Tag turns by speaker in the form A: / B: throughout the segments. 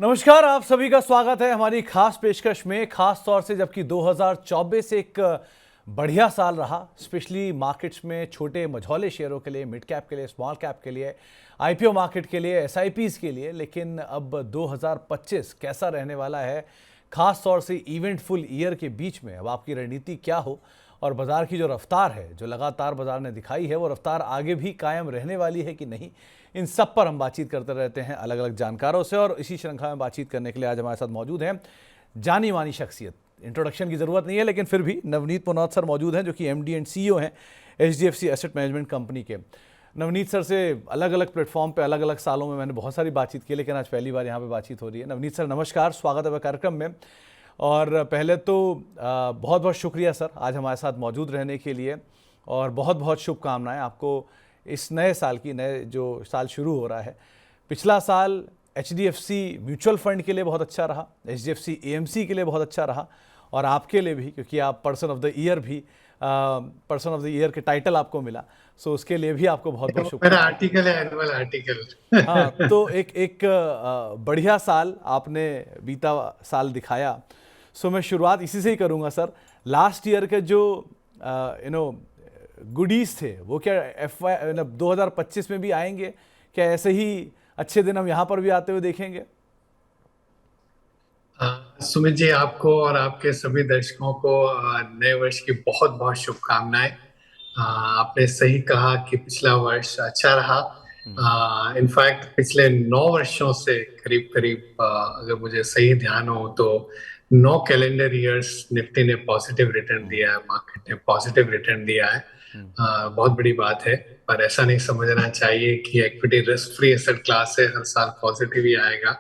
A: नमस्कार, आप सभी का स्वागत है हमारी खास पेशकश में। खास तौर से जबकि 2024 एक बढ़िया साल रहा, स्पेशली मार्केट्स में छोटे मझौले शेयरों के लिए, मिड कैप के लिए, स्मॉल कैप के लिए, आईपीओ मार्केट के लिए, एसआईपीज के लिए। लेकिन अब 2025 कैसा रहने वाला है, खास तौर से इवेंटफुल ईयर के बीच में अब आपकी रणनीति क्या हो और बाजार की जो रफ्तार है, जो लगातार बाजार ने दिखाई है, वो रफ्तार आगे भी कायम रहने वाली है कि नहीं, इन सब पर हम बातचीत करते रहते हैं अलग अलग जानकारों से। और इसी श्रृंखला में बातचीत करने के लिए आज हमारे साथ मौजूद हैं जानी मानी शख्सियत, इंट्रोडक्शन की ज़रूरत नहीं है लेकिन फिर भी नवनीत पुनौत सर मौजूद हैं, जो कि एमडी एंड सीईओ हैं एचडीएफसी एसेट मैनेजमेंट कंपनी के। नवनीत सर से अलग अलग प्लेटफॉर्म पे अलग अलग सालों में मैंने बहुत सारी बातचीत की, लेकिन आज पहली बार यहाँ पे बातचीत हो रही है। नवनीत सर नमस्कार, स्वागत है कार्यक्रम में। और पहले तो बहुत बहुत शुक्रिया सर आज हमारे साथ मौजूद रहने के लिए, और बहुत बहुत शुभकामनाएं आपको इस नए साल की। नए जो साल शुरू हो रहा है, पिछला साल एचडीएफसी म्यूचुअल फंड के लिए बहुत अच्छा रहा, एचडीएफसी एएमसी के लिए बहुत अच्छा रहा, और आपके लिए भी, क्योंकि आप पर्सन ऑफ द ईयर भी, पर्सन ऑफ द ईयर के टाइटल आपको मिला। सो उसके लिए भी आपको बहुत बहुत शुक्रिया।
B: मेरा आर्टिकल है, एनुअल आर्टिकल।
A: हाँ, तो एक बढ़िया साल आपने बीता साल दिखाया। सो मैं शुरुआत इसी से ही करूँगा सर। लास्ट ईयर के जो गुडीज थे वो क्या FY 2025 में भी आएंगे? क्या ऐसे ही अच्छे दिन हम यहाँ पर भी आते हुए देखेंगे?
B: सुमित जी, आपको और आपके सभी दर्शकों को नए वर्ष की बहुत बहुत शुभकामनाएं। आपने सही कहा कि पिछला वर्ष अच्छा रहा। इनफैक्ट पिछले 9 वर्षों से करीब करीब, अगर मुझे सही ध्यान हो तो 9 कैलेंडर ईयर्स निफ्टी ने पॉजिटिव रिटर्न दिया है, मार्केट ने पॉजिटिव रिटर्न दिया है। बहुत बड़ी बात है, पर ऐसा नहीं समझना चाहिए कि equity risk free asset class है, हर साल पॉजिटिव ही आएगा।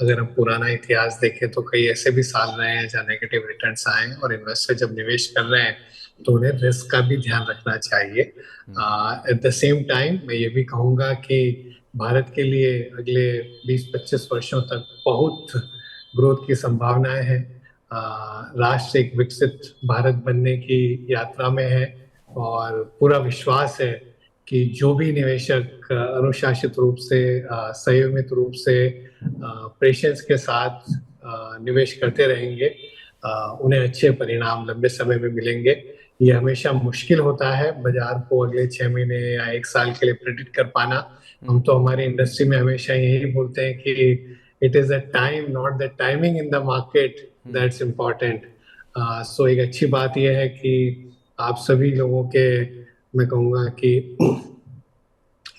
B: अगर हम पुराना इतिहास देखें तो कई ऐसे भी साल रहे हैं जहाँ नेगेटिव रिटर्न्स आए, और इन्वेस्टर जब निवेश कर रहे हैं तो उन्हें रिस्क का भी ध्यान रखना चाहिए। एट द सेम टाइम मैं ये भी कहूंगा कि भारत के लिए अगले 20-25 वर्षों तक बहुत ग्रोथ की संभावनाएं हैं। राष्ट्र एक विकसित भारत बनने की यात्रा में है, और पूरा विश्वास है कि जो भी निवेशक अनुशासित रूप से, संयमित रूप से, पेशेंस के साथ निवेश करते रहेंगे, उन्हें अच्छे परिणाम लंबे समय में मिलेंगे। ये हमेशा मुश्किल होता है बाजार को अगले 6 महीने या 1 साल के लिए प्रेडिक्ट कर पाना। हम तो हमारी इंडस्ट्री में हमेशा यही बोलते हैं कि it is the time not the timing in the market that's important. So एक अच्छी बात यह है कि आप सभी लोगों के, मैं कहूँगा कि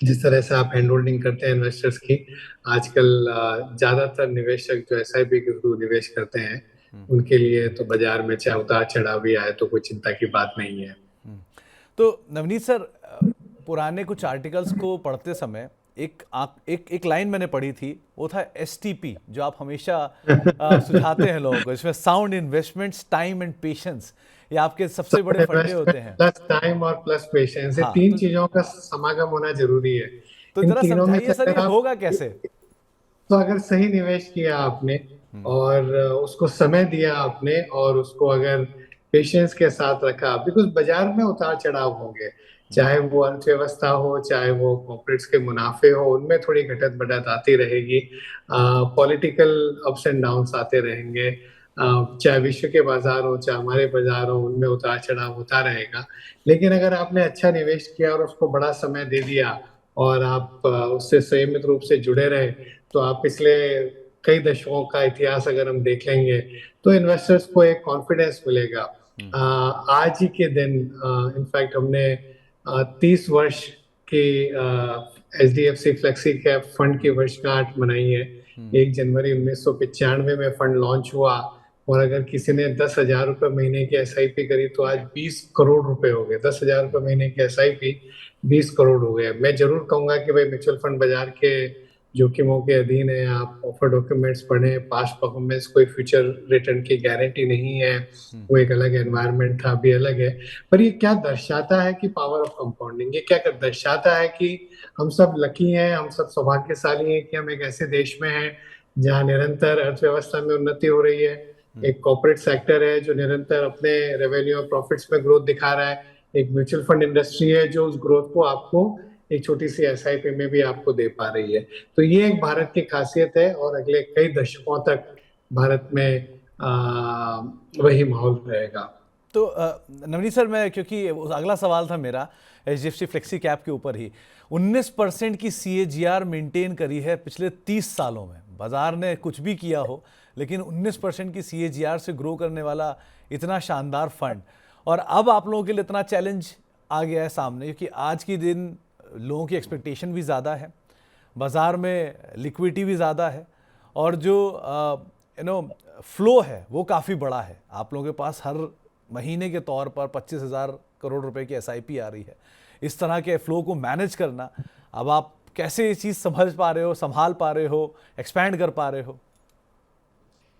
B: जिस तरह से आप हैंड होल्डिंग करते हैं इन्वेस्टर्स की, आजकल ज्यादातर निवेशक जो एसआईपी के थ्रू निवेश करते हैं, उनके लिए तो बाजार में चाहे उतार चढ़ाव भी आए तो कोई चिंता की बात नहीं है।
A: तो नवनीत सर, पुराने कुछ आर्टिकल्स को पढ़ते समय एक लाइन मैंने पढ़ी थी, वो था एसटीपी, जो आप हमेशा सुझाते हैं लोगों को, इसमें sound investments, time and patience, ये आपके सबसे बड़े फंडे होते हैं।
B: प्लस टाइम और प्लस पेशेंस, ये
A: हाँ,
B: 3 चीजों का समागम होना जरूरी है।
A: तो
B: इन
A: जरा
B: तीनों में
A: समझाइए
B: से
A: सर, ये
B: अगर आप,
A: होगा कैसे?
B: तो अगर सही निवेश किया आपने और उसको समय दिया आपने, और उसको अगर पेशेंस के साथ रखा, बिकॉज बाजार में उतार चढ़ाव होंगे, चाहे वो अर्थव्यवस्था हो, चाहे वो कॉर्पोरेट्स के मुनाफे हो, उनमें थोड़ी घटत बढ़त आती रहेगी। पॉलिटिकल अप्स एंड डाउन्स आते रहेंगे। चाहे विश्व के बाजार हो, चाहे हमारे बाजार हो, उनमें उतार चढ़ाव होता रहेगा। लेकिन अगर आपने अच्छा निवेश किया और उसको बड़ा समय दे दिया, और आप उससे संयमित रूप से जुड़े रहे, तो आप पिछले कई दशकों का इतिहास अगर हम देख लेंगे तो इन्वेस्टर्स को एक कॉन्फिडेंस मिलेगा। आज ही के दिन इनफैक्ट हमने 30 वर्ष की एचडीएफसी फ्लेक्सी कैप फंड की वर्षगांठ मनाई है। 1 जनवरी 1995 में फंड लॉन्च हुआ, और अगर किसी ने 10,000 रुपए महीने की एसआईपी करी तो आज 20 करोड़ रुपए हो गए। 10,000 रुपए महीने की एसआईपी 20 करोड़ हो गए। मैं जरूर कहूंगा कि भाई म्यूचुअल फंड बाजार के जोखिमों के अधीन है, आप ऑफर डॉक्यूमेंट्स पढ़ें, पास्ट परफॉर्मेंस, कोई फ्यूचर रिटर्न की गारंटी नहीं है, वो एक अलग एनवायरनमेंट था, अभी अलग है। पर ये क्या दर्शाता है कि पावर ऑफ कंपाउंडिंग, ये क्या दर्शाता है कि हम सब लकी हैं, हम सब सौभाग्यशाली हैं कि हम एक ऐसे देश में हैं जहाँ निरंतर अर्थव्यवस्था में उन्नति हो रही है, एक कॉर्पोरेट सेक्टर है जो निरंतर अपने रेवेन्यू और प्रॉफिट्स में ग्रोथ दिखा रहा है, एक म्यूचुअल फंड इंडस्ट्री है जो उस ग्रोथ को आपको एक छोटी सी एसआईपी में भी आपको दे पा रही है। तो ये एक भारत की खासियत है और अगले कई दशकों तक भारत में वही माहौल रहेगा।
A: तो नवनीत सर, मैं क्योंकि अगला सवाल था मेरा एचडीएफसी फ्लेक्सी कैप के ऊपर ही, 19% की सीएजीआर मेंटेन करी है पिछले 30 सालों में। बाजार ने कुछ भी किया हो, लेकिन 19% की सीएजीआर से ग्रो करने वाला इतना शानदार फंड, और अब आप लोगों के लिए इतना चैलेंज आ गया है सामने, क्योंकि आज के दिन लोगों की एक्सपेक्टेशन भी ज़्यादा है, बाज़ार में लिक्विडिटी भी ज़्यादा है, और जो फ्लो है वो काफ़ी बड़ा है। आप लोगों के पास हर महीने के तौर पर 25,000 करोड़ रुपए की एसआईपी आ रही है। इस तरह के फ्लो को मैनेज करना, अब आप कैसे ये चीज़ समझ पा रहे हो, संभाल पा रहे हो, एक्सपैंड कर पा रहे हो?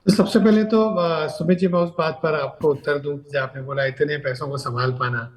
B: तो सबसे पहले तो सुमित जी, मैं उस बात पर आपको उत्तर दूं कि आपने बोला इतने पैसों को संभाल पाना,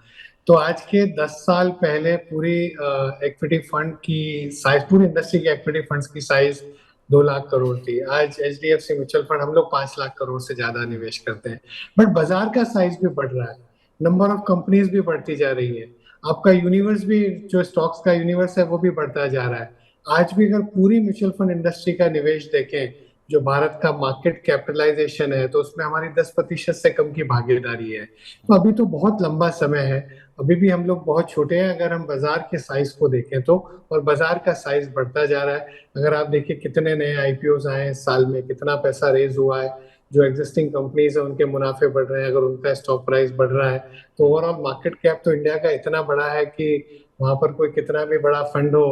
B: तो आज के 10 साल पहले पूरी इक्विटी फंड की साइज, पूरी इंडस्ट्री की इक्विटी फंड्स की साइज 2 लाख करोड़ थी। आज एचडीएफसी म्यूचुअल फंड हम लोग 5 लाख करोड़ से ज्यादा निवेश करते हैं। बट बाजार का साइज भी बढ़ रहा है, नंबर ऑफ कंपनीज भी बढ़ती जा रही है, आपका यूनिवर्स भी, जो स्टॉक्स का यूनिवर्स है वो भी बढ़ता जा रहा है। आज भी अगर पूरी म्यूचुअल फंड इंडस्ट्री का निवेश देखें, जो भारत का मार्केट कैपिटलाइजेशन है, तो उसमें हमारी 10% से कम की भागीदारी है। तो अभी तो बहुत लंबा समय है, अभी भी हम लोग बहुत छोटे हैं अगर हम बाजार के साइज को देखें तो, और बाजार का साइज बढ़ता जा रहा है। अगर आप देखिए कितने नए आईपीओ आए हैं साल में, कितना पैसा रेज हुआ है, जो एग्जिस्टिंग कंपनीज है उनके मुनाफे बढ़ रहे हैं, अगर उनका स्टॉक प्राइस बढ़ रहा है, तो ओवरऑल मार्केट कैप तो इंडिया का इतना बड़ा है कि वहां पर कोई कितना भी बड़ा फंड हो,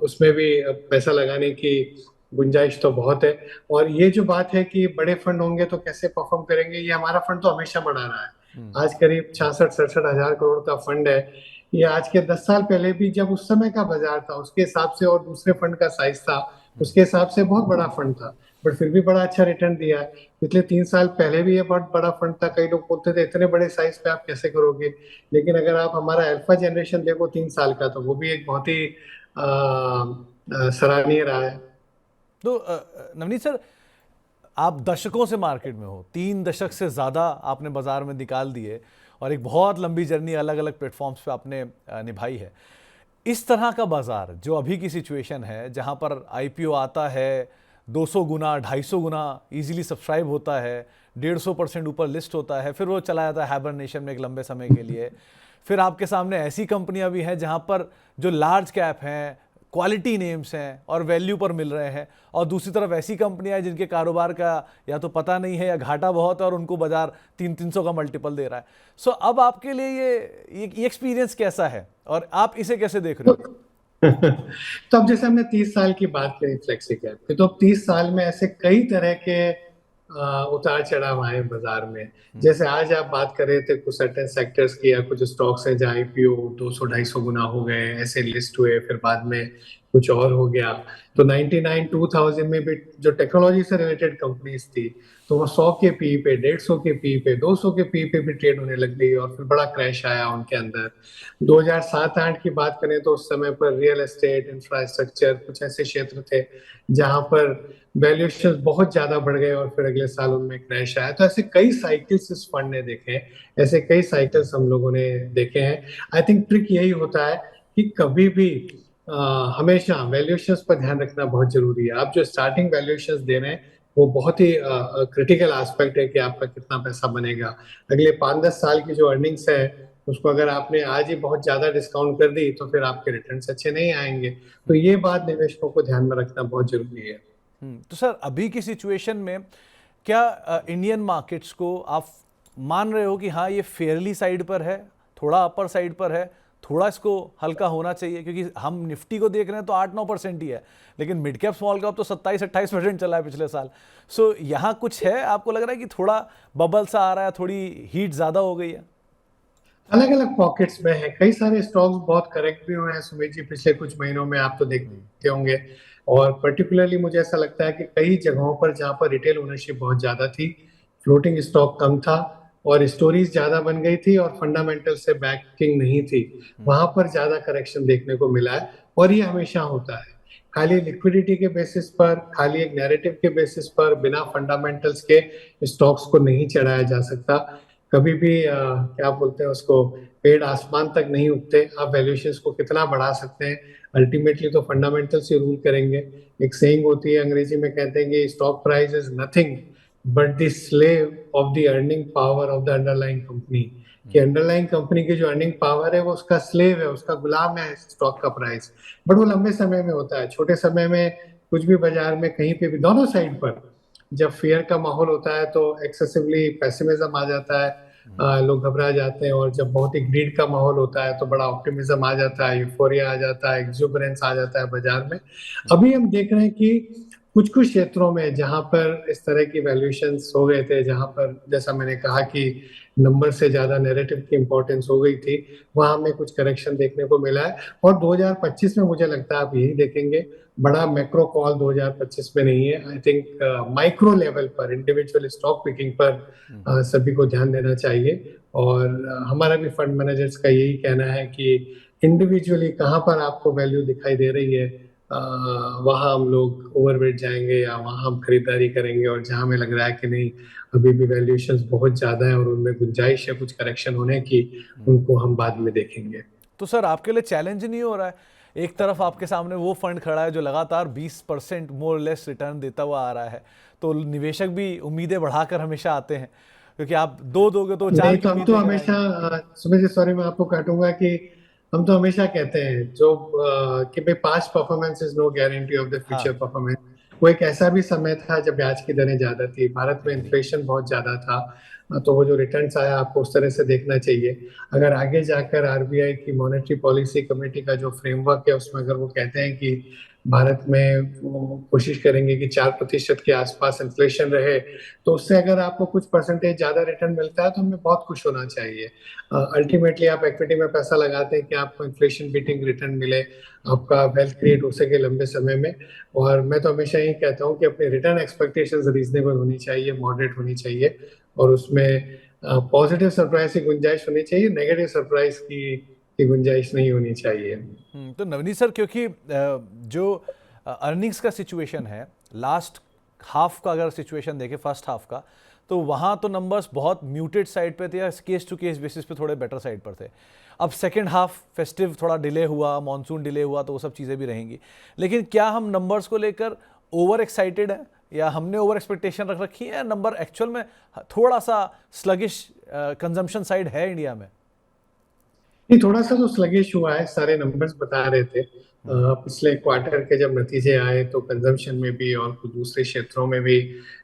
B: उसमें भी पैसा लगाने की गुंजाइश तो बहुत है। और ये जो बात है कि बड़े फंड होंगे तो कैसे परफॉर्म करेंगे, ये हमारा फंड तो हमेशा बढ़ा रहा है। आज करीब 66-67 हजार करोड़ का फंड है। ये आज के 10 साल पहले भी जब उस समय का बाजार था उसके हिसाब से और दूसरे फंड का साइज था उसके हिसाब से बहुत बड़ा फंड था, बट फिर भी बड़ा अच्छा रिटर्न दिया है। पिछले 3 साल पहले भी ये बहुत बड़ा फंड था, कई लोग बोलते थे इतने बड़े साइज पे आप कैसे करोगे, लेकिन अगर आप हमारा अल्फा जनरेशन देखो 3 साल का, तो वो भी एक बहुत ही सराहनीय रहा है।
A: तो नवनीत सर, आप दशकों से मार्केट में हो, 3 दशक से ज़्यादा आपने बाज़ार में निकाल दिए, और एक बहुत लंबी जर्नी अलग अलग प्लेटफॉर्म्स पे आपने निभाई है। इस तरह का बाज़ार जो अभी की सिचुएशन है, जहाँ पर आईपीओ आता है, 200 गुना 250 गुना ईजिली सब्सक्राइब होता है, 150% ऊपर लिस्ट होता है, फिर वो चला जाता है हाइबरनेशन में एक लंबे समय के लिए, फिर आपके सामने ऐसी कंपनियां भी हैं जहाँ पर जो लार्ज कैप हैं, क्वालिटी नेम्स हैं और वैल्यू पर मिल रहे हैं, और दूसरी तरफ ऐसी कंपनियां हैं जिनके कारोबार का या तो पता नहीं है या घाटा बहुत है और उनको बाजार 300 का मल्टीपल दे रहा है। सो अब आपके लिए ये एक्सपीरियंस कैसा है और आप इसे कैसे देख रहे हो?
B: तो अब जैसे हमने 30 साल की बात करी फ्लेक्सी कैप की, तो अब 30 साल में ऐसे कई तरह के उतार चढ़ाव आए बाजार में। जैसे आज आप बात कर रहे थे कुछ सर्टेन सेक्टर्स की या कुछ स्टॉक्स हैं जहाँ आईपीओ 200-250 गुना हो गए, ऐसे लिस्ट हुए, फिर बाद में कुछ और हो गया। तो 99-2000 में भी जो टेक्नोलॉजी से रिलेटेड कंपनीज थी, तो वो 100 के पी पे, 150 के पी पे, 200 के पी पे भी ट्रेड होने लग गई, और फिर बड़ा क्रैश आया उनके अंदर। 2007-8 की बात करें तो उस समय पर रियल एस्टेट, इंफ्रास्ट्रक्चर, कुछ ऐसे क्षेत्र थे जहां पर वैल्यूएशन बहुत ज्यादा बढ़ गए और फिर अगले साल उनमें क्रैश आया। तो ऐसे कई साइकिल्स इस फंड ने देखे हैं, ऐसे कई साइकिल्स हम लोगों ने देखे हैं। आई थिंक ट्रिक यही होता है कि कभी भी हमेशा वैल्यूएशंस पर ध्यान रखना बहुत जरूरी है। आप जो स्टार्टिंग वैल्यूएशंस दे रहे हैं वो बहुत ही क्रिटिकल एस्पेक्ट है कि आपका कितना पैसा बनेगा। अगले 5-10 साल की जो अर्निंग्स है उसको अगर आपने आज ही बहुत ज्यादा डिस्काउंट कर दी तो फिर आपके रिटर्न्स अच्छे नहीं आएंगे। तो ये बात निवेशकों को ध्यान में रखना बहुत जरूरी है।
A: तो सर, अभी की सिचुएशन में क्या इंडियन मार्केट्स को आप मान रहे हो कि हाँ ये फेयरली साइड पर है, थोड़ा अपर साइड पर है, थोड़ा इसको हल्का होना चाहिए? क्योंकि हम निफ्टी को देख रहे हैं तो 8-9% ही है, लेकिन मिड कैप स्मॉल कैप तो 27-28% चला है पिछले साल। सो यहाँ कुछ है, आपको लग रहा है कि थोड़ा बबल सा आ रहा है, थोड़ी हीट ज़्यादा हो गई है?
B: अलग अलग पॉकेट्स में है, कई सारे स्टॉक्स बहुत करेक्ट भी हुए हैं सुमित जी पिछले कुछ महीनों में, आप तो देखते होंगे। और पर्टिकुलरली मुझे ऐसा लगता है कि कई जगहों पर जहां पर रिटेल ओनरशिप बहुत ज्यादा थी, फ्लोटिंग स्टॉक कम था और स्टोरीज ज्यादा बन गई थी और फंडामेंटल से बैकिंग नहीं थी, वहां पर ज्यादा करेक्शन देखने को मिला है। और ये हमेशा होता है, खाली लिक्विडिटी के बेसिस पर, खाली एक नैरेटिव के बेसिस पर बिना फंडामेंटल्स के स्टॉक्स को नहीं चढ़ाया जा सकता। कभी भी क्या बोलते हैं उसको, पेड़ आसमान तक नहीं उगते। आप वैल्यूएशंस को कितना बढ़ा सकते हैं, अल्टीमेटली तो फंडामेंटल्स ही रूल करेंगे। एक सेइंग होती है अंग्रेजी में, कहते हैं कि stock price is nothing but the slave of the earning power of the underlying company. कि अंडरलाइंग कंपनी की जो अर्निंग पावर है वो उसका स्लेव है, उसका गुलाम है स्टॉक का प्राइस। बट वो लंबे समय में होता है, छोटे समय में कुछ भी बाजार में कहीं पे भी, दोनों साइड पर जब फेयर का माहौल होता है तो एक्सेसिवली पेसिमिज्म आ जाता है, लोग घबरा जाते हैं। और जब बहुत ही ग्रीड का माहौल होता है तो बड़ा ऑप्टिमिज्म आ जाता है, यूफोरिया आ जाता है, एक्सुबरेंस आ जाता है बाजार में। अभी हम देख रहे हैं कि कुछ कुछ क्षेत्रों में जहां पर इस तरह की वैल्यूएशंस हो गए थे, जहां पर जैसा मैंने कहा कि नंबर से ज्यादा नैरेटिव की इंपॉर्टेंस हो गई थी, वहां हमें कुछ करेक्शन देखने को मिला है। और 2025 में मुझे लगता है आप यही देखेंगे, बड़ा मैक्रो कॉल 2025 में नहीं है। आई थिंक माइक्रो लेवल पर, इंडिविजुअल स्टॉक पिकिंग पर सभी को ध्यान देना चाहिए। और हमारा भी फंड मैनेजर्स का यही कहना है कि इंडिविजुअली कहाँ पर आपको वैल्यू दिखाई दे रही है, वहां हम लोग ओवरवेट जाएंगे या वहां हम खरीदारी करेंगे। और जहां हमें लग रहा है कि नहीं, अभी भी वैल्यूएशंस बहुत ज्यादा है और उनमें गुंजाइश है कुछ करेक्शन होने की, उनको हम बाद में देखेंगे।
A: तो सर आपके लिए चैलेंज नहीं हो रहा है, एक तरफ आपके सामने वो फंड खड़ा है जो लगातार 20% मोर लेस रिटर्न देता हुआ आ रहा है, तो निवेशक भी उम्मीदें बढ़ाकर हमेशा आते हैं, क्योंकि आप दो दोगे तो चार
B: नहीं
A: की
B: तो हम
A: उम्मीद
B: तो
A: लेकर
B: हमेशा,
A: आएंगे।
B: सुमित जी सॉरी मैं आपको काटूंगा, कि हम तो हमेशा कहते हैं जो कि भाई past performance is no guarantee of the future
A: हाँ,
B: परफॉर्मेंस। वो एक ऐसा भी समय था जब ब्याज की दरें ज्यादा थी, भारत में
A: एग्री।
B: इन्फ्लेशन बहुत ज्यादा था। तो वो जो रिटर्न्स आया आपको उस तरह से देखना चाहिए। अगर आगे जाकर आरबीआई की मॉनेटरी पॉलिसी कमेटी का जो फ्रेमवर्क है उसमें अगर वो कहते हैं कि भारत में वो कोशिश करेंगे कि 4% के आसपास इन्फ्लेशन रहे, तो उससे अगर आपको कुछ परसेंटेज ज्यादा रिटर्न मिलता है तो हमें बहुत खुश होना चाहिए। अल्टीमेटली आप इक्विटी में पैसा लगाते हैं कि आपको इन्फ्लेशन बीटिंग रिटर्न मिले, आपका वेल्थ क्रिएट हो सके लंबे समय में। और मैं तो हमेशा यही कहता हूँ कि अपने रिटर्न एक्सपेक्टेशंस रीजनेबल होनी चाहिए, मॉडरेट होनी चाहिए। और उसमें पॉजिटिव सरप्राइज की गुंजाइश होनी चाहिए, नेगेटिव सरप्राइज की गुंजाइश नहीं होनी चाहिए।
A: तो नवनीत सर, क्योंकि जो अर्निंग्स का सिचुएशन है, लास्ट हाफ का अगर सिचुएशन देखें, फर्स्ट हाफ का, तो वहाँ तो नंबर्स बहुत म्यूटेड साइड पे थे या केस टू केस बेसिस पे थोड़े बेटर साइड पर थे। अब सेकेंड हाफ फेस्टिव थोड़ा डिले हुआ, मानसून डिले हुआ, तो वो सब चीज़ें भी रहेंगी। लेकिन क्या हम नंबर्स को लेकर ओवर एक्साइटेड हैं, या हमने ओवर एक्सपेक्टेशन रख रखी है, या नंबर एक्चुअल में थोड़ा सा स्लगिश कंजम्पशन साइड है इंडिया में?
B: नहीं, थोड़ा सा तो स्लगिश हुआ है, सारे नंबर्स बता रहे थे। पिछले क्वार्टर के जब नतीजे आए तो कंजम्पशन में भी और कुछ दूसरे क्षेत्रों में भी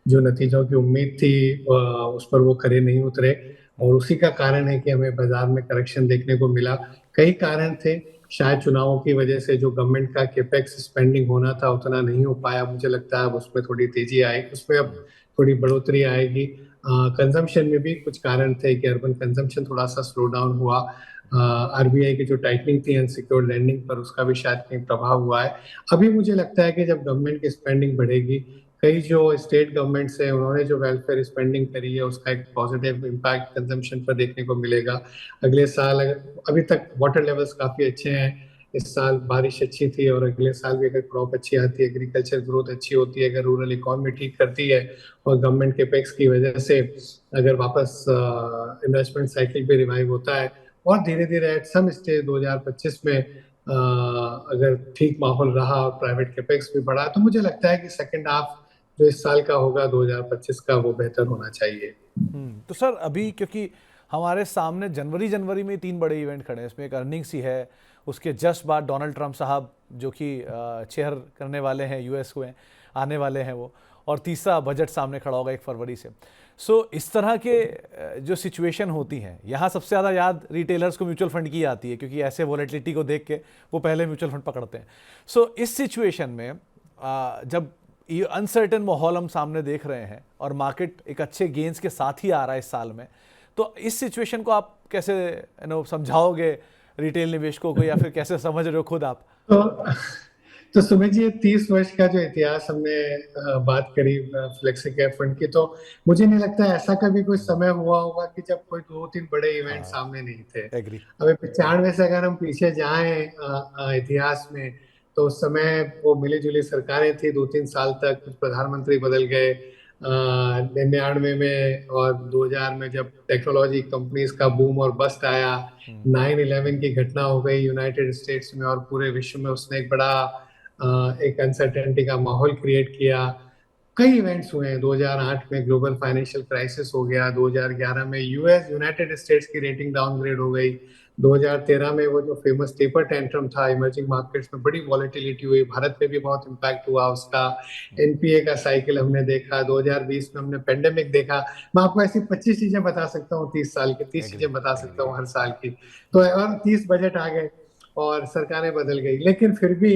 B: जो नतीजों की उम्मीद थी उस पर वो खरे नहीं उतरे। और उसी का कारण है कि हमें बाजार में करेक्शन देखने को मिला। कई कारण थे, शायद चुनावों की वजह से जो गवर्नमेंट का केपेक्स स्पेंडिंग होना था उतना नहीं हो पाया। मुझे लगता है अब उसमें थोड़ी तेजी आएगी, उसमें अब थोड़ी बढ़ोतरी आएगी। कंजम्पशन में भी कुछ कारण थे कि अर्बन कंजम्पशन थोड़ा सा स्लो डाउन हुआ। आरबीआई की जो टाइटनिंग थी अनसिक्योर्ड लैंडिंग पर, उसका भी शायद कहीं प्रभाव हुआ है। अभी मुझे लगता है कि जब गवर्नमेंट की स्पेंडिंग बढ़ेगी, कई जो स्टेट गवर्नमेंट्स हैं उन्होंने जो वेलफेयर स्पेंडिंग करी है उसका एक पॉजिटिव इम्पैक्ट कंजम्पशन पर देखने को मिलेगा। अगले साल अभी तक वाटर लेवल्स काफी अच्छे हैं, इस साल बारिश अच्छी थी, और अगले साल भी अगर क्रॉप अच्छी आती है, एग्रीकल्चर ग्रोथ अच्छी होती है, अगर रूरल इकोनॉमी ठीक करती है और गवर्नमेंट के पैक्स की वजह से अगर वापस इन्वेस्टमेंट साइकिल भी रिवाइव होता है, और धीरे धीरे एट सम स्टेज 2025 में अगर ठीक माहौल रहा और प्राइवेट कैपेक्स भी बढ़ा, तो मुझे लगता है कि सेकंड हाफ जो इस साल का होगा 2025 का, वो बेहतर होना चाहिए।
A: तो सर अभी क्योंकि हमारे सामने जनवरी जनवरी में 3 बड़े इवेंट खड़े हैं, इसमें एक अर्निंग्स ही है, उसके जस्ट बाद डोनाल्ड ट्रंप साहब जो कि चेयर करने वाले हैं यूएस को, आने वाले हैं वो, और तीसरा बजट सामने खड़ा होगा 1 फरवरी से। सो इस तरह के जो सिचुएशन होती हैं, यहाँ सबसे ज़्यादा याद रिटेलर्स को म्यूचुअल फंड की आती है, क्योंकि ऐसे वॉलेटिलिटी को देख के वो पहले म्यूचुअल फंड पकड़ते हैं। सो इस सिचुएशन में जब ये अनसर्टेन माहौल हम सामने देख रहे हैं और मार्केट एक अच्छे गेंस के साथ ही आ रहा है इस साल में, तो इस सिचुएशन को आप कैसे समझाओगे रिटेल निवेशकों को, या फिर कैसे समझ रहे हो खुद आप?
B: तो सुमित जी, 30 वर्ष का जो इतिहास हमने बात करी फ्लेक्सी कैप फंड की, तो मुझे नहीं लगता ऐसा कभी कोई समय हुआ होगा कि जब कोई 2-3 बड़े इवेंट
A: हाँ,
B: सामने नहीं थे।
A: एग्री।
B: अभी 95 से अगर हम पीछे जाएं इतिहास में, तो उस समय वो मिली जुली सरकारें थी 2-3 साल तक, कुछ प्रधानमंत्री बदल गए, 99 में और 2000 में जब टेक्नोलॉजी कंपनीज का बूम और बस्ट आया, 9/11 की घटना हो गई यूनाइटेड स्टेट्स में और पूरे विश्व में, उसने एक बड़ा एक अनसर्टेनिटी का माहौल क्रिएट किया। कई इवेंट्स हुए हैं। 2008 में ग्लोबल फाइनेंशियल क्राइसिस हो गया, 2011 में यूएस यूनाइटेड स्टेट्स की रेटिंग डाउनग्रेड हो गई, 2013 में वो जो फेमस टेपर टेंट्रम था, इमर्जिंग मार्केट्स में बड़ी वॉलेटिलिटी हुई, भारत में भी बहुत इम्पैक्ट हुआ उसका। एनपीए का साइकिल हमने देखा, 2020 में हमने पेंडेमिक देखा। मैं आपको ऐसी 25 चीजें बता सकता हूँ, 30 साल की 30
A: एग्री
B: चीजें बता सकता
A: एग्री।
B: हूँ हर साल की। तो और 30 बजट आ गए और सरकारें बदल गई, लेकिन फिर भी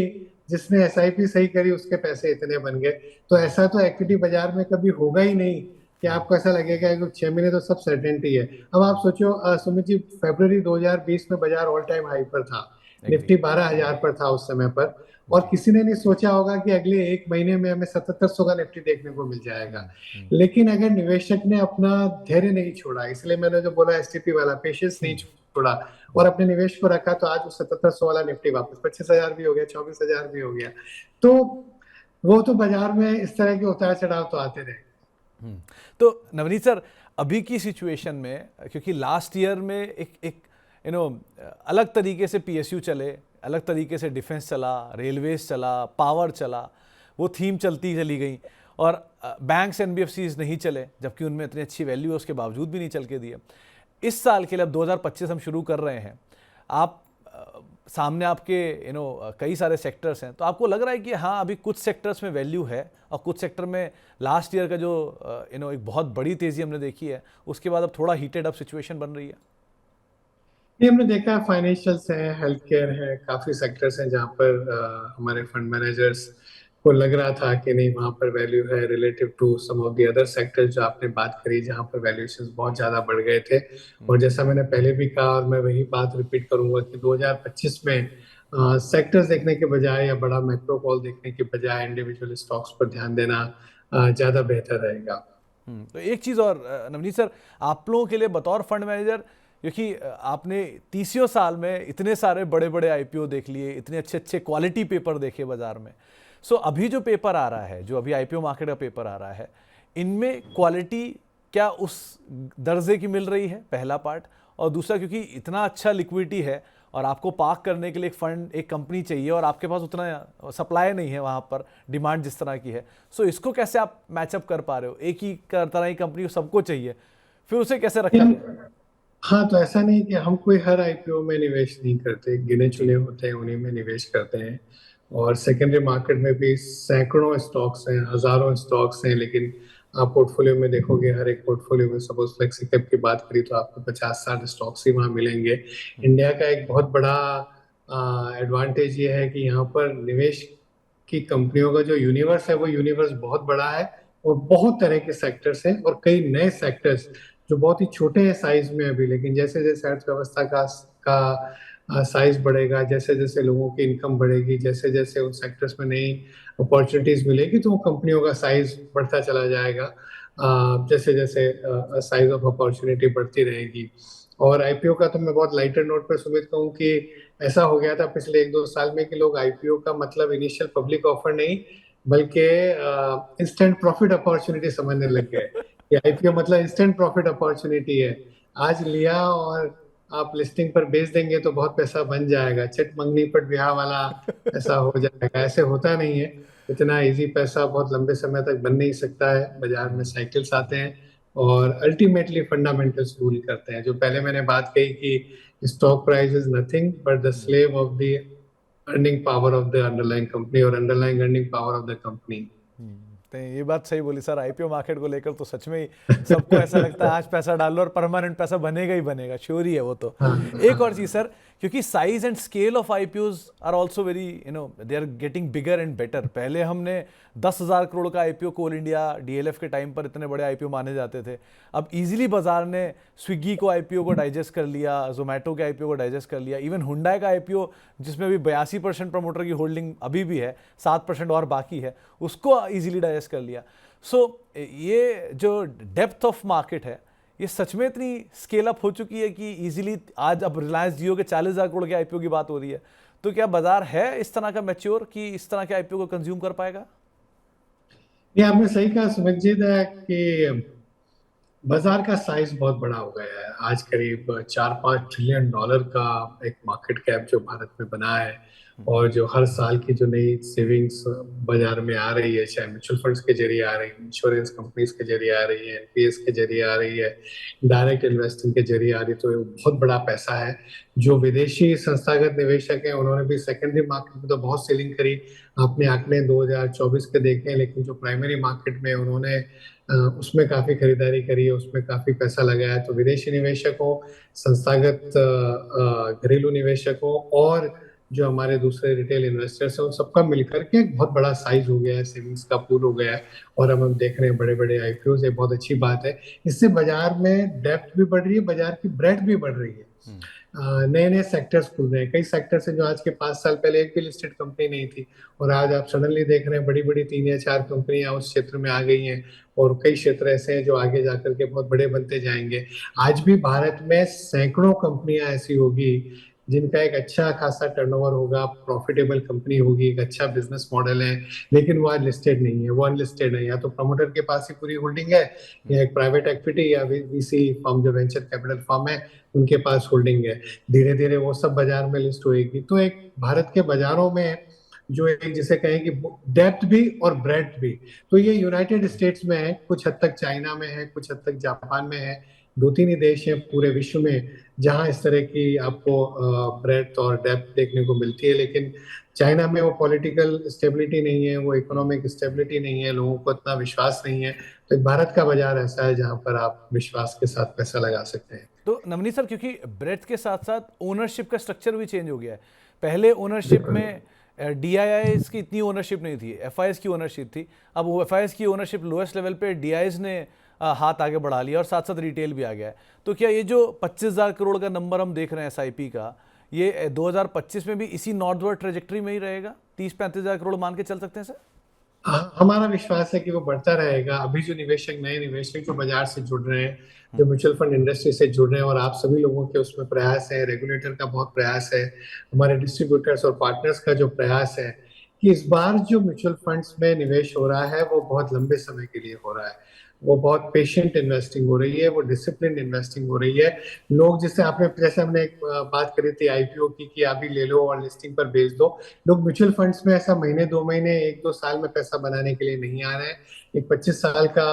B: जिसने एसआईपी सही करी उसके पैसे इतने बन गए। तो ऐसा तो इक्विटी बाजार में कभी होगा ही नहीं कि आपको ऐसा लगेगा कि 6 महीने तो सब सर्टेनिटी है। अब आप सोचो सुमित जी, फरवरी 2020 में बाजार ऑल टाइम हाई पर था,
A: एग्री।
B: निफ्टी 12,000 पर था उस समय पर, और
A: जी।
B: किसी ने नहीं सोचा होगा कि अगले एक महीने में हमें 7700 का निफ्टी देखने को मिल जाएगा। लेकिन अगर निवेशक ने अपना धैर्य नहीं छोड़ा, इसलिए मैंने जो बोला एसटीपी वाला, पेशेंस नहीं छोड़ा और अपने निवेश को रखा, तो आज वो 7700 वाला निफ्टी वापस 25,000 भी हो गया, 24,000 भी हो गया। तो वो तो बाजार में इस तरह के उतार चढ़ाव तो आते रहे।
A: तो नवनीत सर, अभी की सिचुएशन में, क्योंकि लास्ट ईयर में एक एक अलग तरीके से पीएसयू चले, अलग तरीके से डिफेंस चला, रेलवेज चला, पावर चला, वो थीम चलती चली गई, और बैंक्स एनबीएफसीज नहीं चले, जबकि उनमें इतनी अच्छी वैल्यू है उसके बावजूद भी नहीं चल के दिए। इस साल के लिए अब 2025 हम शुरू कर रहे हैं, आप सामने आपके कई सारे सेक्टर्स हैं, तो आपको लग रहा है कि हाँ अभी कुछ सेक्टर्स में वैल्यू है और कुछ सेक्टर में लास्ट ईयर का जो एक बहुत बड़ी तेज़ी हमने देखी है, उसके बाद अब थोड़ा हीटेड अप सिचुएशन बन रही है?
B: ये हमने देखा है, फाइनेंशियल्स है, हेल्थ केयर है, काफी सेक्टर्स हैं जहाँ पर हमारे फंड मैनेजर्स को लग रहा था कि नहीं, वहाँ पर वैल्यू है relative to some of the other sectors जो आपने बात करी, जहाँ पर वैल्यूएशंस बहुत ज्यादा बढ़ गए थे। और जैसा मैंने पहले भी कहा और मैं वही बात रिपीट करूंगा कि 2025 में सेक्टर्स देखने के बजाय या बड़ा मैक्रो कॉल देखने के बजाय इंडिविजुअल स्टॉक्स पर ध्यान देना ज्यादा बेहतर रहेगा।
A: तो एक चीज़ और नवनीत सर, आप लोगों के लिए बतौर फंड मैनेजर, क्योंकि आपने 30 साल में इतने सारे बड़े बड़े आईपीओ देख लिए, इतने अच्छे अच्छे क्वालिटी पेपर देखे बाजार में, सो अभी जो पेपर आ रहा है, जो अभी आईपीओ मार्केट का पेपर आ रहा है, इनमें क्वालिटी क्या उस दर्जे की मिल रही है? पहला पार्ट। और दूसरा, क्योंकि इतना अच्छा लिक्विडिटी है और आपको पार्क करने के लिए एक फंड, एक कंपनी चाहिए, और आपके पास उतना सप्लाई नहीं है वहाँ पर, डिमांड जिस तरह की है, सो इसको कैसे आप मैचअप कर पा रहे हो? एक ही तरह की कंपनी सबको चाहिए, फिर उसे कैसे रखा जाए?
B: हाँ, तो ऐसा नहीं कि हम कोई हर आईपीओ में निवेश नहीं करते, गिने
A: जी।
B: चुने होते हैं उन्हीं में निवेश करते हैं। और सेकेंडरी मार्केट में भी सैकड़ों स्टॉक्स हैं, हजारों स्टॉक्स हैं, लेकिन आप पोर्टफोलियो में देखोगे, हर एक पोर्टफोलियो में सपोज फ्लेक्सी कैप की बात करी तो आपको 50-60 स्टॉक्स ही वहाँ मिलेंगे। इंडिया का एक बहुत बड़ा एडवांटेज ये है कि यहाँ पर निवेश की कंपनियों का जो यूनिवर्स है, वो यूनिवर्स बहुत बड़ा है और बहुत तरह के सेक्टर्स हैं और कई नए सेक्टर्स जो बहुत ही छोटे हैं साइज में अभी, लेकिन जैसे जैसे अर्थव्यवस्था का साइज बढ़ेगा, जैसे जैसे लोगों की इनकम बढ़ेगी, जैसे जैसे उन सेक्टर्स में नई अपॉर्चुनिटीज मिलेगी, तो वो कंपनियों का साइज बढ़ता चला जाएगा जैसे जैसे साइज ऑफ अपॉर्चुनिटी बढ़ती रहेगी। और आईपीओ का तो मैं बहुत लाइटर नोट पर सुमित कहूँ कि ऐसा हो गया था पिछले 1-2 साल में कि लोग आईपीओ का मतलब इनिशियल पब्लिक ऑफर नहीं, बल्कि इंस्टेंट प्रॉफिट अपॉर्चुनिटी समझने लग गए। ये आईपीओ मतलब इंस्टेंट प्रॉफिट अपॉर्चुनिटी है, आज लिया और आप लिस्टिंग पर बेच देंगे तो बहुत पैसा बन जाएगा, चट मंगनी पर ब्याह वाला ऐसा हो जाएगा। ऐसे होता नहीं है, इतना इजी पैसा बहुत लंबे समय तक बन नहीं सकता है। बाजार में साइकिल्स आते हैं और अल्टीमेटली फंडामेंटल्स रूल करते हैं। जो पहले मैंने बात कही कि stock price is nothing but the slave of the earning power of the underlying company और underlying earning power of the company.
A: तो ये बात सही बोली सर, आईपीओ मार्केट को लेकर तो सच में ही सबको ऐसा लगता है आज पैसा डाल लो और परमानेंट पैसा बनेगा ही बनेगा, श्योर ही है वो तो। एक और चीज सर, क्योंकि size and scale of IPOs are also very they are getting bigger and better. पहले हमने 10,000 करोड़ का आईपीओ कोल इंडिया डीएलएफ के टाइम पर इतने बड़े आईपीओ माने जाते थे, अब इजीली बाजार ने स्विगी को आईपीओ को डाइजेस्ट कर लिया, जोमेटो के आईपीओ को डाइजेस्ट कर लिया, इवन हुंडई का आईपीओ जिसमें अभी 82% प्रमोटर की होल्डिंग अभी भी है, 7% और बाकी है, उसको इजीली डाइजेस्ट कर लिया। सो ये जो डेप्थ ऑफ मार्केट है, ये सच में इतनी स्केल अप हो चुकी है कि इजीली आज अब रिलायंस जियो के 40,000 करोड़ के आईपीओ की बात हो रही है, तो क्या बाजार है इस तरह का मैच्योर कि इस तरह के आईपीओ को कंज्यूम कर पाएगा?
B: ये आपने सही कहा सुमित है कि बाजार का साइज बहुत बड़ा हो गया है। आज करीब 4-5 ट्रिलियन डॉलर का एक मार्केट कैप जो भारत में बना है, और जो हर साल की जो नई सेविंग्स बाजार में आ रही है, चाहे म्यूचुअल फंड्स के जरिए आ रही है, इंश्योरेंस कंपनीज के जरिए आ रही है, एनपीएस के जरिए आ रही है, डायरेक्ट इन्वेस्टिंग के जरिए आ रही है, तो ये बहुत बड़ा पैसा है। जो विदेशी संस्थागत निवेशक हैं उन्होंने भी सेकेंडरी मार्केट में तो बहुत सेलिंग करी। आपने आंकड़े 2024 के देखे हैं, लेकिन जो प्राइमरी मार्केट में उन्होंने उसमें काफी खरीदारी करी है, उसमें काफी पैसा लगाया है। तो विदेशी निवेशकों, संस्थागत घरेलू निवेशकों और जो हमारे दूसरे रिटेल इन्वेस्टर्स हैं, उन सबका मिलकर के एक बहुत बड़ा साइज हो गया है, सेविंग्स का पूल हो गया है। और अब हम देख रहे हैं बड़े बड़े आईपीओ, ये बहुत अच्छी बात है। इससे बाजार में डेप्थ भी बढ़ रही है, बाजार की ब्रेड्थ भी बढ़ रही है। नए नए सेक्टर्स खुल रहे हैं, कई सेक्टर्स हैं जो आज के 5 साल पहले एक भी लिस्टेड कंपनी नहीं थी, और आज आप सडनली देख रहे हैं बड़ी बड़ी 3 या 4 कंपनियां उस क्षेत्र में आ गई हैं। और कई क्षेत्र ऐसे हैं जो आगे जाकर के बहुत बड़े बनते जाएंगे। आज भी भारत में सैकड़ों कंपनियां ऐसी होगी जिनका एक अच्छा खासा टर्नओवर होगा, प्रॉफिटेबल कंपनी होगी, एक अच्छा बिजनेस मॉडल है, लेकिन वो आज लिस्टेड नहीं है, वो अनलिस्टेड है। या तो प्रमोटर के पास ही पूरी होल्डिंग है, या एक प्राइवेट इक्विटी या वीसी फर्म, जो वेंचर कैपिटल फर्म है, उनके पास होल्डिंग है। धीरे धीरे वो सब बाजार में लिस्ट होएगी। तो एक भारत के बाजारों में जो एक जिसे कहें कि डेप्थ भी और ब्रेड्थ भी, तो ये यूनाइटेड स्टेट्स में है, कुछ हद तक चाइना में है, कुछ हद तक जापान में है। 2-3 ही देश हैं पूरे विश्व में जहां इस तरह की आपको ब्रेड्थ और डेप्थ देखने को मिलती है। लेकिन चाइना में वो पॉलिटिकल स्टेबिलिटी नहीं है, वो इकोनॉमिक स्टेबिलिटी नहीं है, लोगों को इतना विश्वास नहीं है। तो भारत का बाजार ऐसा है जहां पर आप विश्वास के साथ पैसा लगा सकते हैं।
A: तो नवनीत सर, क्योंकि ब्रेथ के साथ साथ ओनरशिप का स्ट्रक्चर भी चेंज हो गया है। पहले ओनरशिप में डीआईआईज की इतनी ओनरशिप नहीं थी, एफआईएस की ओनरशिप थी। अब वो एफआईएस की ओनरशिप लोएस्ट लेवल पे डीआईआईज ने हाथ आगे बढ़ा लिया, और साथ साथ रिटेल भी आ गया है। तो क्या ये जो 25,000 करोड़ का नंबर हम देख रहे हैं एसआईपी का, ये 2025 में भी इसी नॉर्थवर्ड ट्रेजेक्टरी में ही रहेगा? 30-35,000 करोड़ मान के चल सकते हैं सर?
B: हमारा विश्वास है कि वो बढ़ता रहेगा। अभी जो निवेशक, नए निवेशक जो बाजार से जुड़ रहे हैं, जो म्यूचुअल फंड इंडस्ट्री से जुड़ रहे हैं, और आप सभी लोगों के उसमें प्रयास है, रेगुलेटर का बहुत प्रयास है, हमारे डिस्ट्रीब्यूटर्स और पार्टनर्स का जो प्रयास है, कि इस बार जो म्यूचुअल फंड्स में निवेश हो रहा है वो बहुत लंबे समय के लिए हो रहा है। वो बहुत पेशेंट इन्वेस्टिंग हो रही है, वो डिसिप्लिन इन्वेस्टिंग हो रही है। लोग, जैसे हमने एक बात करी थी आईपीओ की, कि अभी ले लो और लिस्टिंग पर बेच दो। लोग म्यूचुअल फंड्स में ऐसा महीने 2 महीने 1-2 साल में पैसा बनाने के लिए नहीं आ रहे हैं। एक 25 साल का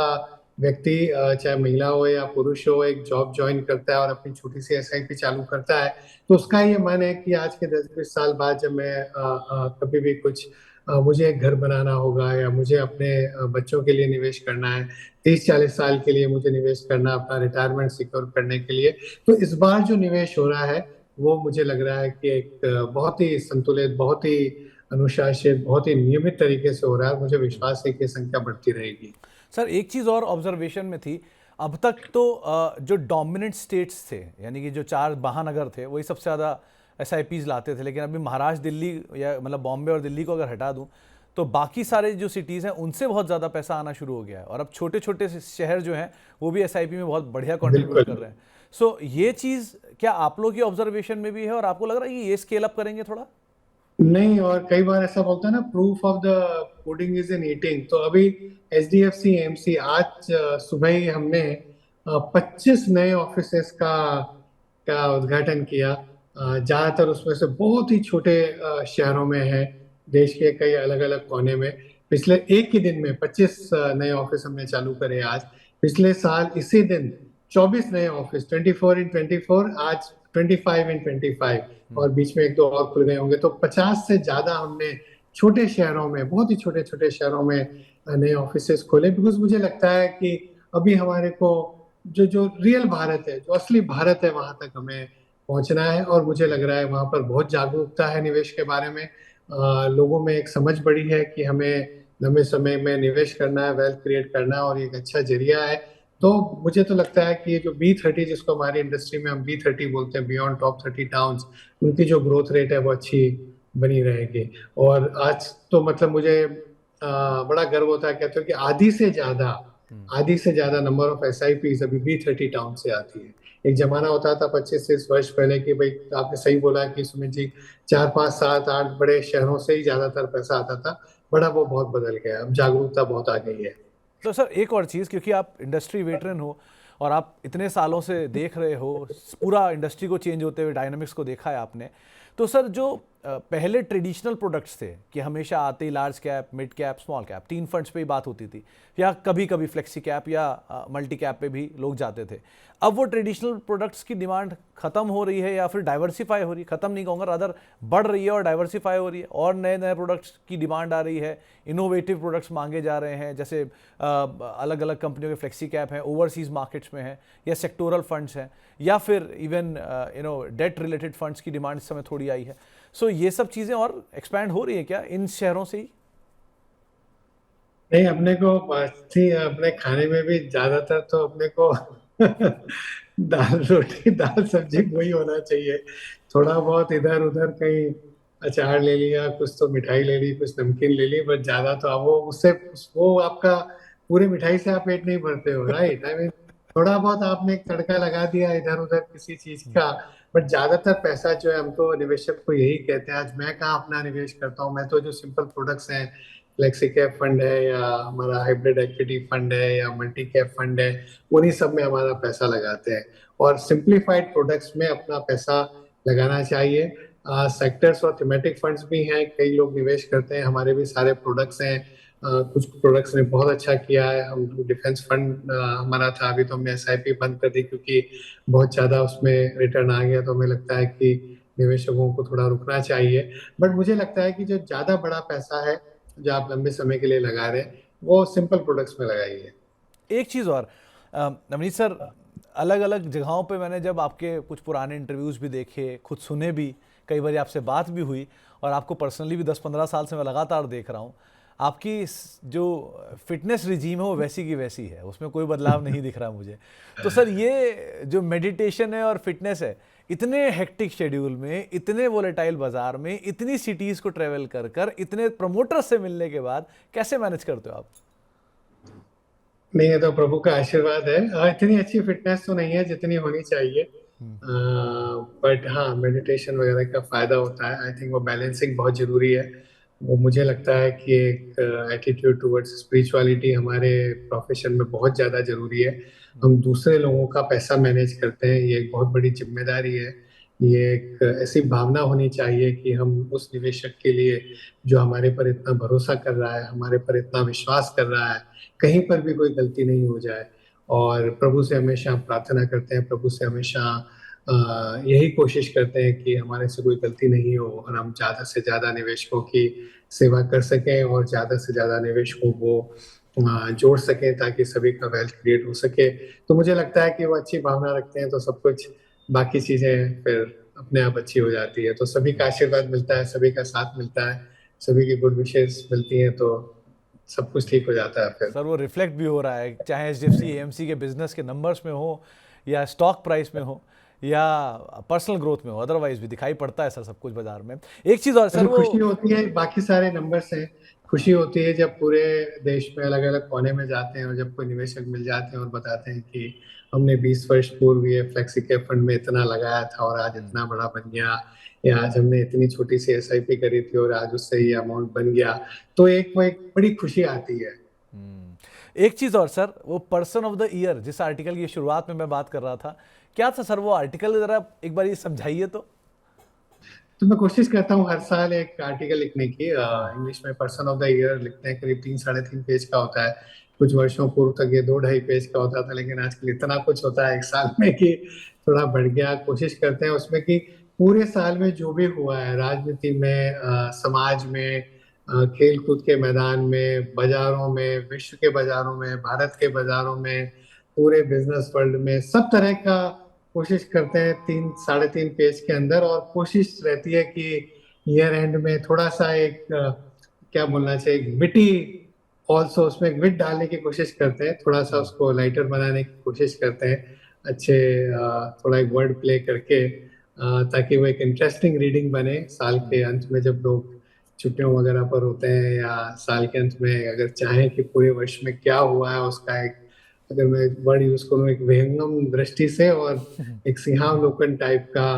B: व्यक्ति, चाहे महिला हो या पुरुष हो, एक जॉब ज्वाइन करता है और अपनी छोटी सी एसआईपी चालू करता है, तो उसका ये मन है कि आज के 10-20 साल बाद जब मैं कभी भी कुछ मुझे एक घर बनाना होगा, या मुझे अपने बच्चों के लिए निवेश करना है, 30-40 साल के लिए मुझे निवेश करना, अपना रिटायरमेंट सिक्योर करने के लिए, तो इस बार जो निवेश हो रहा है वो मुझे लग रहा है कि एक बहुत ही संतुलित, बहुत ही अनुशासित, बहुत ही नियमित तरीके से हो रहा है। मुझे विश्वास है कि संख्या बढ़ती रहेगी।
A: सर, एक चीज़ और ऑब्जर्वेशन में थी, अब तक तो जो डोमिनेंट स्टेट्स थे, यानी कि जो 4 महानगर थे, वही सबसे ज़्यादा एसआईपीज लाते थे। लेकिन अभी महाराष्ट्र, दिल्ली, या मतलब बॉम्बे और दिल्ली को अगर हटा दूं, तो बाकी सारे जो सिटीज़ हैं उनसे बहुत ज़्यादा पैसा आना शुरू हो गया है। और अब छोटे छोटे शहर जो हैं वो भी एसआईपी में बहुत बढ़िया कंट्रीब्यूट कर रहे हैं। सो ये चीज़ क्या आप लोगों की ऑब्जर्वेशन में भी है, और आपको लग रहा है कि ये स्केल अप करेंगे थोड़ा?
B: नहीं, और कई बार ऐसा बोलता है ना, proof of the pudding is in eating. तो अभी एचडीएफसी एएमसी, आज सुबह ही हमने 25 नए ऑफिसेस का उद्घाटन किया। ज्यादातर उसमें से बहुत ही छोटे शहरों में है, देश के कई अलग अलग कोने में। पिछले एक ही दिन में 25 नए ऑफिस हमने चालू करे आज। पिछले साल इसी दिन 24 नए ऑफिस, 24x24, आज 25x25, और बीच में 1-2 और खुल गए होंगे। तो 50 से ज्यादा हमने छोटे शहरों में, बहुत ही छोटे छोटे शहरों में नए ऑफिसेस खोले। बिकॉज मुझे लगता है कि अभी हमारे को जो जो रियल भारत है, जो असली भारत है, वहां तक हमें पहुंचना है। और मुझे लग रहा है वहां पर बहुत जागरूकता है निवेश के बारे में। लोगों में एक समझ बढ़ी है कि हमें लंबे समय में निवेश करना है, वेल्थ क्रिएट करना है, और एक अच्छा जरिया है। तो मुझे तो लगता है कि ये जो B30, जिसको हमारी इंडस्ट्री में हम B30 बोलते हैं, बियॉन्ड टॉप 30 टाउन्स, उनकी जो ग्रोथ रेट है वो अच्छी बनी रहेगी। और आज तो मतलब मुझे बड़ा गर्व होता है, कहते हो कि आधी से ज्यादा नंबर ऑफ SIPs अभी B30 टाउन से आती है। एक जमाना होता था 25 से 30 वर्ष पहले कि भाई, आपने सही बोला कि सुमित जी, 4 5 7 8 बड़े शहरों से ही ज्यादातर पैसा आता था। बड़ा वो बहुत बदल गया, अब जागरूकता बहुत आ गई है।
A: तो सर एक और चीज़, क्योंकि आप इंडस्ट्री वेटरन हो और आप इतने सालों से देख रहे हो, पूरा इंडस्ट्री को चेंज होते हुए डायनामिक्स को देखा है आपने, तो सर जो पहले ट्रेडिशनल प्रोडक्ट्स थे कि हमेशा आते ही large cap, mid cap, small cap, 3 funds पे ही बात होती थी, या कभी कभी फ्लेक्सी कैप या मल्टी कैप पे भी लोग जाते थे। अब वो ट्रेडिशनल प्रोडक्ट्स की डिमांड खत्म हो रही है या फिर डाइवर्सिफाई हो रही है, खत्म नहीं कहूँगा, रादर बढ़ रही है और डाइवर्सिफाई हो रही है, और नए नए प्रोडक्ट्स की डिमांड आ रही है, इनोवेटिव प्रोडक्ट्स मांगे जा रहे हैं, जैसे अलग अलग कंपनियों के फ्लेक्सी कैप हैं, ओवरसीज मार्केट्स में हैं, या सेक्टोरल फंड्स हैं, या फिर इवन डेट रिलेटेड फंड्स की डिमांड इस समय थोड़ी आई है। सो ये सब चीज़ें और एक्सपैंड हो रही है क्या इन शहरों से ही?
B: नहीं, अपने को थी अपने खाने में भी ज्यादातर तो अपने को दाल रोटी दाल सब्जी वही होना चाहिए। थोड़ा बहुत इधर उधर कहीं अचार ले लिया, कुछ तो मिठाई ले ली, कुछ नमकीन ले ली, बट ज्यादा तो अब वो उससे वो आपका पूरी मिठाई से आप पेट नहीं भरते हो, राइट? आई मीन, थोड़ा बहुत आपने एक तड़का लगा दिया इधर उधर किसी चीज का। बट ज्यादातर पैसा जो है, हम तो निवेशक को यही कहते हैं, आज मैं कहाँ अपना निवेश करता हूँ, मैं तो जो सिंपल प्रोडक्ट्स हैं, फ्लेक्सी कैप फंड है या हमारा हाइब्रिड इक्विटी फंड है या मल्टी कैप फंड है, उन्हीं सब में हमारा पैसा लगाते हैं। और सिंप्लीफाइड प्रोडक्ट्स में अपना पैसा लगाना चाहिए। सेक्टर्स और थीमेटिक फंड्स भी हैं, कई लोग निवेश करते हैं, हमारे भी सारे प्रोडक्ट्स हैं। कुछ प्रोडक्ट्स ने बहुत अच्छा किया है। हम डिफेंस फंड हमारा था, अभी तो हमने एसआईपी बंद कर दी क्योंकि बहुत ज्यादा उसमें रिटर्न आ गया, तो हमें लगता है कि निवेशकों को थोड़ा रुकना चाहिए। बट मुझे लगता है कि जो ज्यादा बड़ा पैसा है जो आप लंबे समय के लिए लगा रहे हैं, वो सिंपल प्रोडक्ट्स में लगाइए।
A: एक चीज़ और, नवनीत सर, अलग अलग जगहों पे मैंने जब आपके कुछ पुराने इंटरव्यूज़ भी देखे, खुद सुने भी, कई बार आपसे बात भी हुई, और आपको पर्सनली भी 10-15 साल से मैं लगातार देख रहा हूँ, आपकी जो फिटनेस रिजीम है वो वैसी की वैसी है, उसमें कोई बदलाव नहीं दिख रहा मुझे। तो सर ये जो मेडिटेशन है और फिटनेस है, इतने हेक्टिक शेड्यूल में, इतने वोलेटाइल बाजार में, इतनी सिटीज़ को ट्रेवल कर कर, इतने प्रमोटर्स से मिलने के बाद कैसे मैनेज करते हो आप?
B: नहीं, ये तो प्रभु का आशीर्वाद है। इतनी अच्छी फिटनेस तो नहीं है जितनी होनी चाहिए, बट हाँ, मेडिटेशन वगैरह का फायदा होता है। आई थिंक वो बैलेंसिंग बहुत जरूरी है। वो मुझे लगता है कि एक एटीट्यूड टुवर्ड्स स्पिरिचुअलिटी हमारे प्रोफेशन में बहुत ज़्यादा जरूरी है। हम दूसरे लोगों का पैसा मैनेज करते हैं, ये एक बहुत बड़ी जिम्मेदारी है। ये एक ऐसी भावना होनी चाहिए कि हम उस निवेशक के लिए जो हमारे पर इतना भरोसा कर रहा है, हमारे पर इतना विश्वास कर रहा है, कहीं पर भी कोई गलती नहीं हो जाए। और प्रभु से हमेशा प्रार्थना करते हैं, प्रभु से हमेशा यही कोशिश करते हैं कि हमारे से कोई गलती नहीं हो और हम ज़्यादा से ज़्यादा निवेशकों की सेवा कर सकें और ज़्यादा से ज़्यादा निवेशकों को जोड़ सकें ताकि सभी का वेल्थ क्रिएट हो सके। तो मुझे लगता है कि वो अच्छी भावना रखते हैं तो सब कुछ, बाकी चीज़ें फिर अपने आप अच्छी हो जाती है। तो सभी का आशीर्वाद मिलता है, सभी का साथ मिलता है, सभी की गुड विशेस मिलती हैं, तो सब कुछ ठीक हो जाता है फिर।
A: सर वो रिफ्लेक्ट भी हो रहा है, चाहे एचडीएफसी एएमसी के बिजनेस के नंबर्स में हो, या स्टॉक प्राइस में हो, या पर्सनल ग्रोथ में हो, अदरवाइज भी दिखाई पड़ता है सर सब कुछ बाजार में। एक चीज़ और सर,
B: जो
A: वो
B: खुशी होती है, बाकी सारे नंबर्स हैं, खुशी होती है जब पूरे देश में अलग अलग कोने में जाते हैं और जब कोई निवेशक मिल जाते हैं और बताते हैं कि हमने 20 वर्ष पूर्व ये फ्लेक्सी कैप फंड में इतना लगाया था और आज इतना बड़ा बन गया, या आज हमने इतनी छोटी सी एसआईपी करी थी और आज उससे ये अमाउंट बन गया, तो एक बड़ी खुशी आती है।
A: एक चीज़ और सर, वो पर्सन ऑफ द ईयर जिस आर्टिकल की शुरुआत में मैं बात कर रहा था, क्या था सर वो आर्टिकल, जरा एक बार ये समझाइए तो।
B: तो मैं कोशिश करता हूँ हर साल एक आर्टिकल लिखने की। इंग्लिश में पर्सन ऑफ द ईयर लिखते हैं, करीब 3 साढ़े 3 पेज का होता है। कुछ वर्षों पूर्व तक ये 2 ढाई पेज का होता था, लेकिन आजकल इतना कुछ होता है एक साल में कि थोड़ा बढ़ गया। कोशिश करते हैं उसमें कि पूरे साल में जो भी हुआ है, राजनीति में, समाज में, खेल कूद के मैदान में, बाजारों में, विश्व के बाजारों में, भारत के बाजारों में, पूरे बिजनेस वर्ल्ड में, सब तरह का कोशिश करते हैं 3 साढ़े 3 पेज के अंदर। और कोशिश रहती है कि ईयर एंड में थोड़ा सा एक क्या बोलना चाहिए, विटी ऑल्सो, उसमें एक विट डालने की कोशिश करते हैं, थोड़ा सा उसको लाइटर बनाने की कोशिश करते हैं, अच्छे थोड़ा एक वर्ड प्ले करके, ताकि वो एक इंटरेस्टिंग रीडिंग बने। साल के अंत में जब लोग छुट्टियों वगैरह पर होते हैं, या साल के अंत में अगर चाहें कि पूरे वर्ष में क्या हुआ है उसका एक अगर मैं वर्ड यूज करूँ, एक विहंगम दृष्टि से और एक सिंहावलोकन टाइप का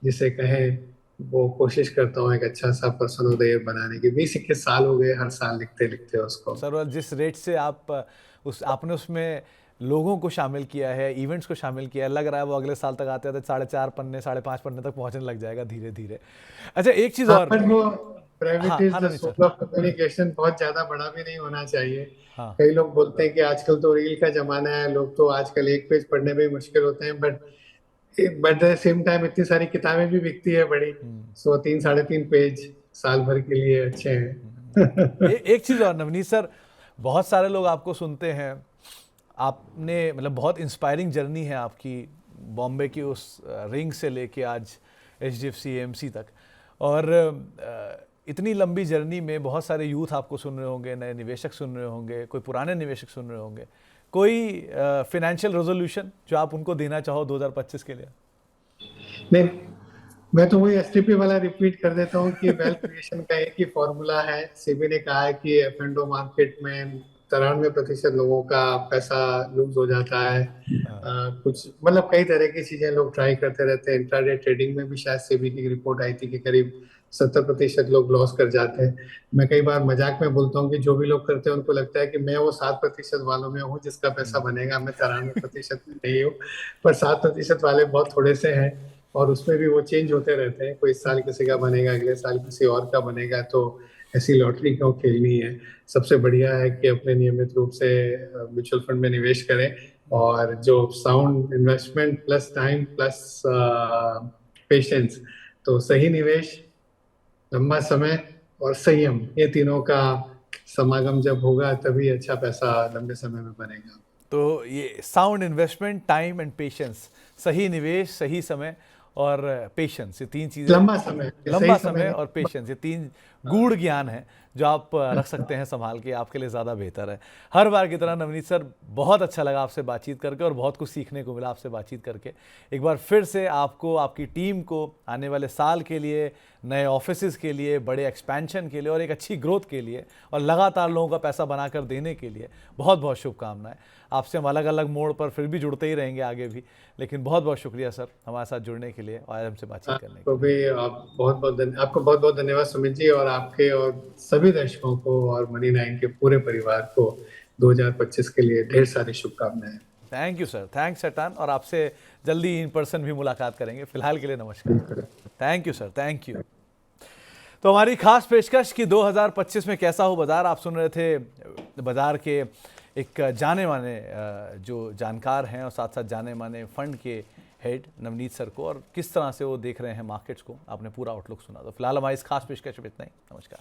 B: जिसे कहें, वो कोशिश करता हूँ एक अच्छा सा पर्सनोदय बनाने की। 20-21 साल हो गए हर साल लिखते लिखते उसको।
A: सर, और जिस रेट से आपने उसमें लोगों को शामिल किया है, इवेंट्स को शामिल किया है, लग रहा है वो अगले साल तक आते आते 4.5 पन्ने 5.5 पन्ने तक पहुंचने लग जाएगा धीरे धीरे। अच्छा, एक चीज़
B: हाँ,
A: और।
B: पर वो
A: हाँ
B: ब्रेविटी इज
A: हाँ,
B: the
A: Navneet sir.
B: Soul of communication बहुत ज्यादा बड़ा भी नहीं होना चाहिए।
A: हाँ।
B: कई लोग बोलते हैं कि आजकल तो रील का जमाना है, लोग तो आजकल एक पेज पढ़ने में ही मुश्किल होते हैं, but at the same time इतनी सारी किताबें भी बिकती है बड़ी। सो 3-3.5 पेज साल भर के लिए अच्छे हैं।
A: एक चीज़ और नवनीत सर, बहुत सारे लोग आपको सुनते हैं, आपने मतलब बहुत इंस्पायरिंग जर्नी है आपकी, बॉम्बे की उस रिंग से लेके आज HDFC AMC तक। और इतनी लंबी जर्नी में बहुत सारे यूथ आपको सुन रहे होंगे, नए निवेशक सुन रहे होंगे, कोई पुराने निवेशक सुन रहे होंगे। कोई फाइनेंशियल रेजोल्यूशन जो आप उनको देना चाहो 2025 के लिए?
B: नहीं, मैं तो वही एसटीपी वाला रिपीट कर देता हूँ कि वेल्थ क्रिएशन का एक ही फॉर्मूला है। सेबी ने कहा है कि एफ&ओ मार्केट में 93% लोगों का पैसा लूज हो जाता है। कुछ मतलब कई तरह की चीजें लोग ट्राई करते रहते हैं। इंट्राडे ट्रेडिंग में भी शायद सेबी की रिपोर्ट आई थी कि करीब 70% लोग लॉस कर जाते हैं। मैं कई बार मजाक में बोलता हूँ कि जो भी लोग करते हैं उनको लगता है कि मैं वो 7% वालों में हूँ जिसका पैसा बनेगा, मैं 93% में नहीं हूँ। पर 7% वाले बहुत थोड़े से हैं, और उसमें भी वो चेंज होते रहते हैं। कोई इस साल किसी का बनेगा, अगले साल किसी और का बनेगा, तो ऐसी लॉटरी क्यों खेलनी है। सबसे बढ़िया है कि अपने नियमित रूप से म्यूचुअल फंड में निवेश करें, और जो sound investment plus time plus patience, तो सही निवेश, लंबा समय और संयम, ये तीनों का समागम जब होगा तभी अच्छा पैसा लंबे समय में बनेगा।
A: तो ये sound investment, time and patience, सही निवेश, सही समय और पेशेंस, ये तीन चीज़ें।
B: लंबा समय, सही
A: लंबा
B: समय
A: समय और
B: नहीं।
A: पेशेंस, ये तीन गूढ़ ज्ञान है जो आप रख सकते हैं संभाल के, आपके लिए ज़्यादा बेहतर है। हर बार की तरह नवनीत सर, बहुत अच्छा लगा आपसे बातचीत करके और बहुत कुछ सीखने को मिला आपसे बातचीत करके। एक बार फिर से आपको, आपकी टीम को आने वाले साल के लिए, नए ऑफिसेज़ के लिए, बड़े एक्सपेंशन के लिए और एक अच्छी ग्रोथ के लिए और लगातार लोगों का पैसा बनाकर देने के लिए बहुत बहुत शुभकामनाएं। आपसे हम अलग अलग मोड़ पर फिर भी जुड़ते ही रहेंगे आगे भी, लेकिन बहुत बहुत शुक्रिया सर हमारे साथ जुड़ने के लिए और हमसे बातचीत करने के
B: आपको भी आपको बहुत बहुत धन्यवाद सुमित जी, और आपके और सभी दर्शकों को और मनी 9 के पूरे परिवार को 2025 के लिए ढेर सारी शुभकामनाएं।
A: लिए। थैंक यू सर, थैंक्स शैतान, और आपसे जल्दी इन पर्सन भी मुलाकात करेंगे। फिलहाल के लिए नमस्कार। Thank you sir, thank you. तो हमारी खास पेशकश कि 2025 में कैसा हो बाजार, आप सुन रहे थे बाजार के एक जाने माने जो जानकार हैं और साथ साथ जाने माने फंड के हेड नवनीत सर को, और किस तरह से वो देख रहे हैं मार्केट्स को। आपने पूरा आउटलुक सुना। तो फिलहाल हमारी इस खास पेशकश में इतना ही। नमस्कार।